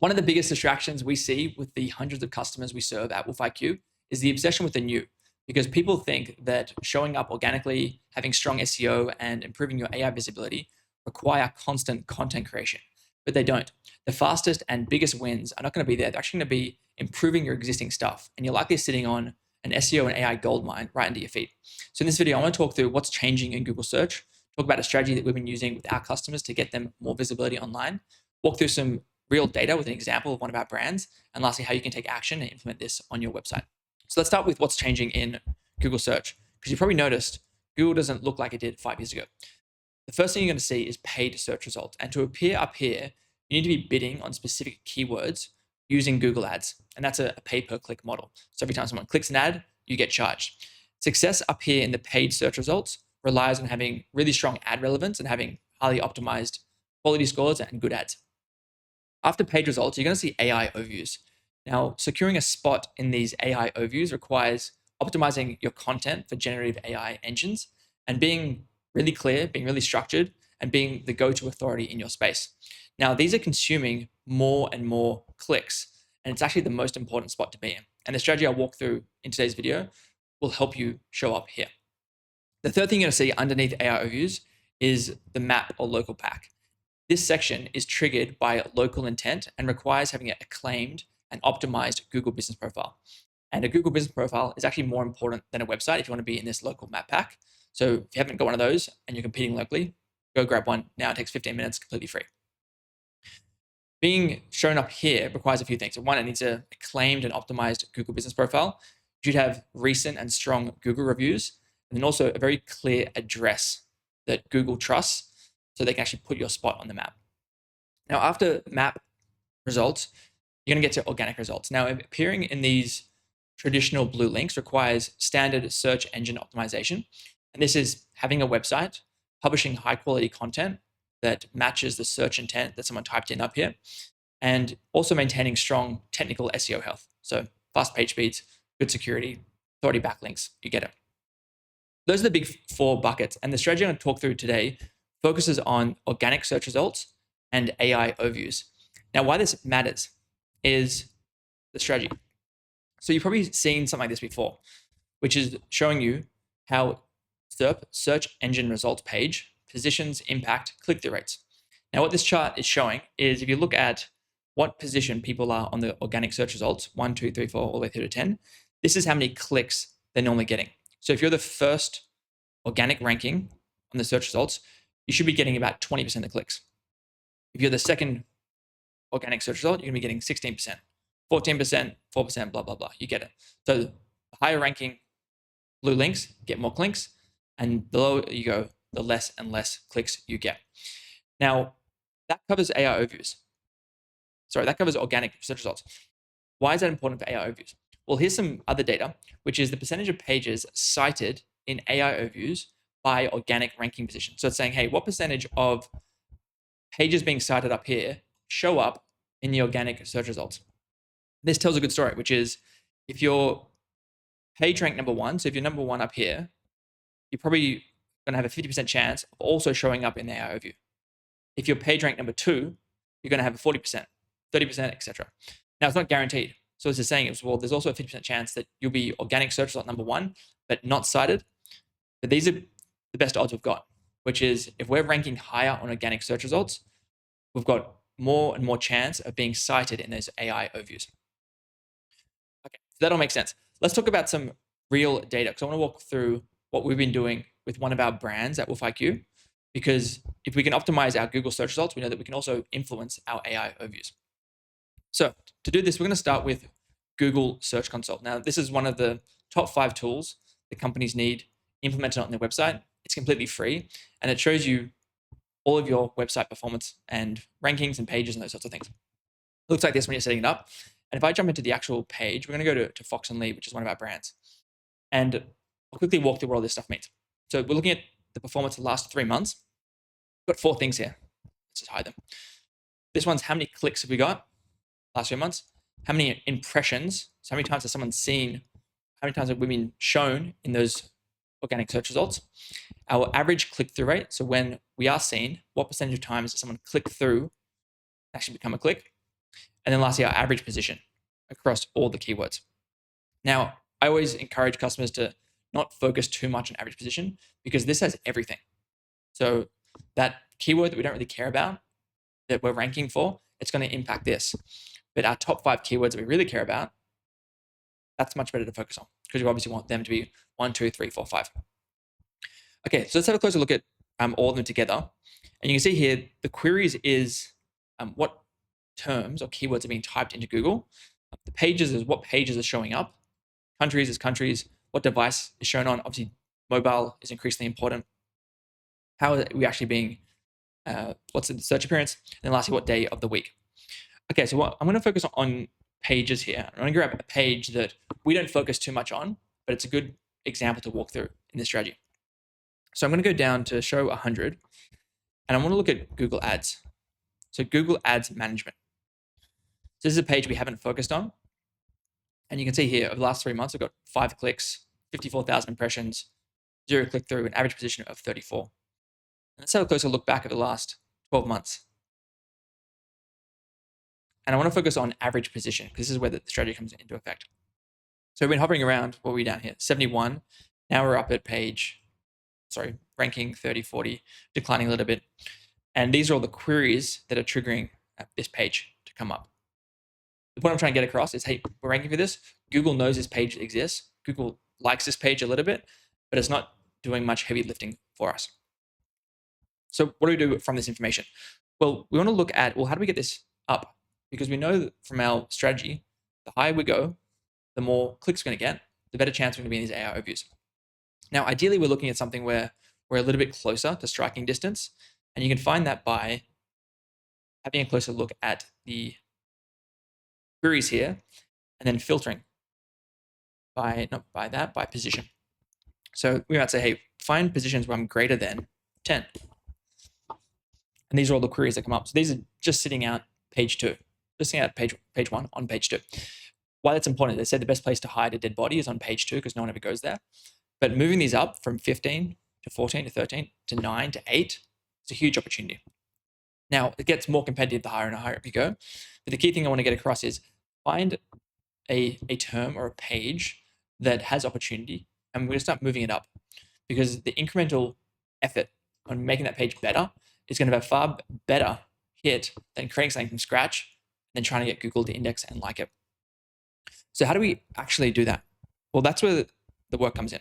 One of the biggest distractions we see with the hundreds of customers we serve at WolfIQ is the obsession with the new, because people think that showing up organically, having strong SEO, and improving your AI visibility require constant content creation, but they don't. The fastest and biggest wins are not going to be there. They're actually going to be improving your existing stuff, and you're likely sitting on an SEO and AI goldmine right under your feet. So in this video, I want to talk through what's changing in Google search, talk about a strategy that we've been using with our customers to get them more visibility online, walk through some real data with an example of one of our brands, and lastly, how you can take action and implement this on your website. So let's start with what's changing in Google search, because you probably noticed Google doesn't look like it did 5 years ago. The first thing you're going to see is paid search results. And to appear up here, you need to be bidding on specific keywords using Google Ads. And that's a pay-per-click model. So every time someone clicks an ad, you get charged. Success up here in the paid search results relies on having really strong ad relevance and having highly optimized quality scores and good ads. After paid results, you're going to see AI overviews. Now, securing a spot in these AI overviews requires optimizing your content for generative AI engines and being really clear, being really structured, and being the go-to authority in your space. Now, these are consuming more and more clicks, and it's actually the most important spot to be in. And the strategy I'll walk through in today's video will help you show up here. The third thing you're going to see underneath AI overviews is the map or local pack. This section is triggered by local intent and requires having an acclaimed and optimized Google business profile. And a Google business profile is actually more important than a website if you want to be in this local map pack. So if you haven't got one of those and you're competing locally, go grab one now. It takes 15 minutes, completely free. Being shown up here requires a few things. One, it needs an acclaimed and optimized Google business profile. You should have recent and strong Google reviews, and then also a very clear address that Google trusts so they can actually put your spot on the map. Now, after map results, you're going to get to organic results. Now, appearing in these traditional blue links requires standard search engine optimization. And this is having a website, publishing high quality content that matches the search intent that someone typed in up here, and also maintaining strong technical SEO health. So fast page speeds, good security, authority backlinks, you get it. Those are the big 4 buckets. And the strategy I'm going to talk through today focuses on organic search results and AI overviews. Now, why this matters is the strategy. So you've probably seen something like this before, which is showing you how SERP, search engine results page, positions impact click-through rates. Now, what this chart is showing is if you look at what position people are on the organic search results, 1, 2, 3, 4, all the way through to 10, this is how many clicks they're normally getting. So if you're the first organic ranking on the search results, you should be getting about 20% of the clicks. If you're the second organic search result, you're going to be getting 16%, 14%, 4%, blah, blah, blah. You get it. So the higher ranking blue links get more clicks, and the lower you go, the less and less clicks you get. Now, that covers AI overviews. Sorry, that covers organic search results. Why is that important for AI overviews? Well, here's some other data, which is the percentage of pages cited in AI overviews by organic ranking position. So it's saying, hey, what percentage of pages being cited up here show up in the organic search results? This tells a good story, which is if you're page rank number 1, so if you're number 1 up here, you're probably going to have a 50% chance of also showing up in the AI overview. If you're page rank number 2, you're going to have a 40%, 30%, etc. Now, it's not guaranteed. So it's just saying, well, there's also a 50% chance that you'll be organic search result number 1, but not cited. But these are the best odds we've got, which is if we're ranking higher on organic search results, we've got more and more chance of being cited in those AI overviews. Okay, so that all makes sense. Let's talk about some real data, because I want to walk through what we've been doing with one of our brands at WolfIQ, because if we can optimize our Google search results, we know that we can also influence our AI overviews. So to do this, we're going to start with Google Search Console. Now, this is one of the top 5 tools that companies need implemented on their website. It's completely free, and it shows you all of your website performance and rankings and pages and those sorts of things. It looks like this when you're setting it up. And if I jump into the actual page, we're going to go to Fox and Lee, which is one of our brands. And I'll quickly walk through what all this stuff means. So we're looking at the performance of the last 3 months. We've got 4 things here. Let's just hide them. This one's how many clicks have we got last 3 months? How many impressions? So how many times has someone seen? How many times have we been shown in those organic search results? Our average click-through rate. So when we are seen, what percentage of times does someone click through, actually become a click? And then lastly, our average position across all the keywords. Now, I always encourage customers to not focus too much on average position because this has everything. So that keyword that we don't really care about, that we're ranking for, it's going to impact this. But our top 5 keywords that we really care about, that's much better to focus on because we obviously want them to be 1, 2, 3, 4, 5. Okay, so let's have a closer look at all of them together. And you can see here, the queries is what terms or keywords are being typed into Google. The pages is what pages are showing up. Countries is countries. What device is shown on. Obviously, mobile is increasingly important. How are we actually being, what's the search appearance? And then lastly, what day of the week. Okay, so I'm going to focus on pages here. I'm going to grab a page that we don't focus too much on, but it's a good example to walk through in this strategy. So I'm going to go down to show 100, and I want to look at Google Ads. So Google Ads Management. So this is a page we haven't focused on. And you can see here, over the last 3 months, I've got 5 clicks, 54,000 impressions, 0 click-through, an average position of 34. And let's have a closer look back at the last 12 months. And I want to focus on average position because this is where the strategy comes into effect. So we've been hovering around, what are we down here? 71. Now we're up at ranking 30, 40, declining a little bit. And these are all the queries that are triggering this page to come up. The point I'm trying to get across is, hey, we're ranking for this. Google knows this page exists. Google likes this page a little bit, but it's not doing much heavy lifting for us. So what do we do from this information? Well, we want to look at, well, how do we get this up? Because we know that from our strategy, the higher we go, the more clicks we're going to get, the better chance we're going to be in these AI overviews. Now, ideally, we're looking at something where we're a little bit closer to striking distance. And you can find that by having a closer look at the queries here and then filtering by position. So we might say, hey, find positions where I'm greater than 10. And these are all the queries that come up. So these are just sitting out page 2, just sitting out page 1 on page 2. Why that's important, they said the best place to hide a dead body is on page 2 because no one ever goes there. But moving these up from 15 to 14 to 13 to 9 to 8 is a huge opportunity. Now, it gets more competitive the higher and higher up you go. But the key thing I want to get across is find a term or a page that has opportunity, and we're going to start moving it up because the incremental effort on making that page better is going to have a far better hit than creating something from scratch and then trying to get Google to index and like it. So how do we actually do that? Well, that's where the work comes in.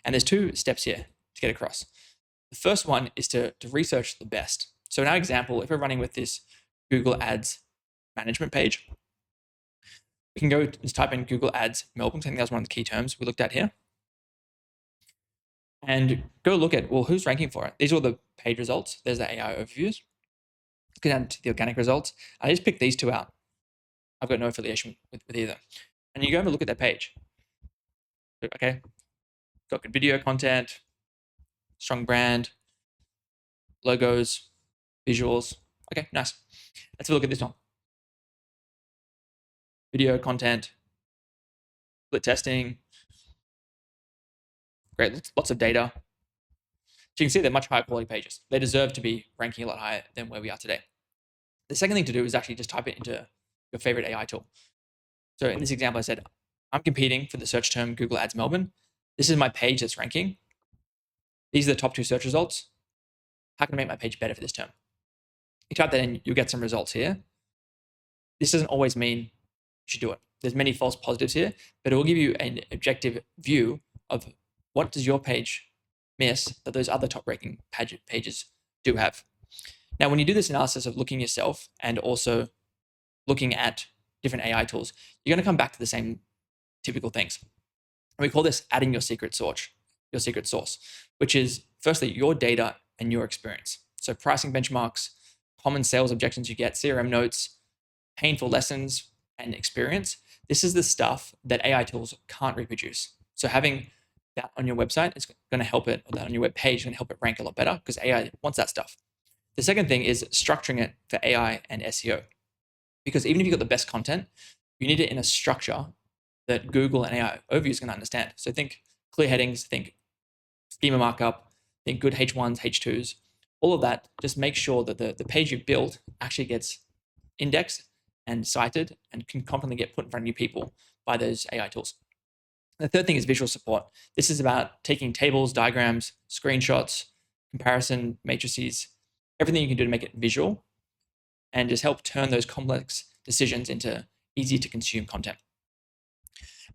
And there's 2 steps here to get across. The first one is to research the best. So in our example, if we're running with this Google Ads management page, we can go just type in Google Ads Melbourne. I think that was one of the key terms we looked at here. And go look at, well, who's ranking for it? These are all the page results. There's the AI overviews. Let's go down to the organic results. I just picked these 2 out. I've got no affiliation with either. And you go have a look at that page. Okay, got good video content, strong brand, logos, visuals. Okay, nice. Let's have a look at this one. Video content, split testing. Great, lots of data. So you can see they're much higher quality pages. They deserve to be ranking a lot higher than where we are today. The second thing to do is actually just type it into your favorite AI tool. So in this example, I said, I'm competing for the search term Google Ads Melbourne. This is my page that's ranking. These are the top 2 search results. How can I make my page better for this term? You type that in, you'll get some results here. This doesn't always mean you should do it. There's many false positives here, but it will give you an objective view of what does your page miss that those other top ranking pages do have. Now, when you do this analysis of looking yourself and also looking at different AI tools, you're going to come back to the same typical things. And we call this adding your secret source, which is firstly your data and your experience. So pricing benchmarks, common sales objections you get, CRM notes, painful lessons, and experience. This is the stuff that AI tools can't reproduce. So having that on your website is going to help it, or that on your web page is going to help it rank a lot better because AI wants that stuff. The second thing is structuring it for AI and SEO. Because even if you've got the best content, you need it in a structure that Google and AI overview is going to understand. So think clear headings, think schema markup, think good H1s, H2s, all of that. Just make sure that the page you've built actually gets indexed and cited and can confidently get put in front of new people by those AI tools. The third thing is visual support. This is about taking tables, diagrams, screenshots, comparison matrices, everything you can do to make it visual and just help turn those complex decisions into easy to consume content.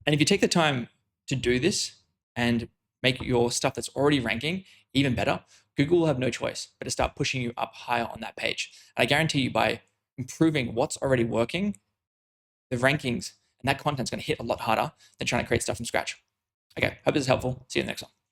And if you take the time to do this and make your stuff that's already ranking even better, Google will have no choice but to start pushing you up higher on that page. And I guarantee you, by improving what's already working, the rankings and that content's going to hit a lot harder than trying to create stuff from scratch. Okay, hope this is helpful. See you in the next one.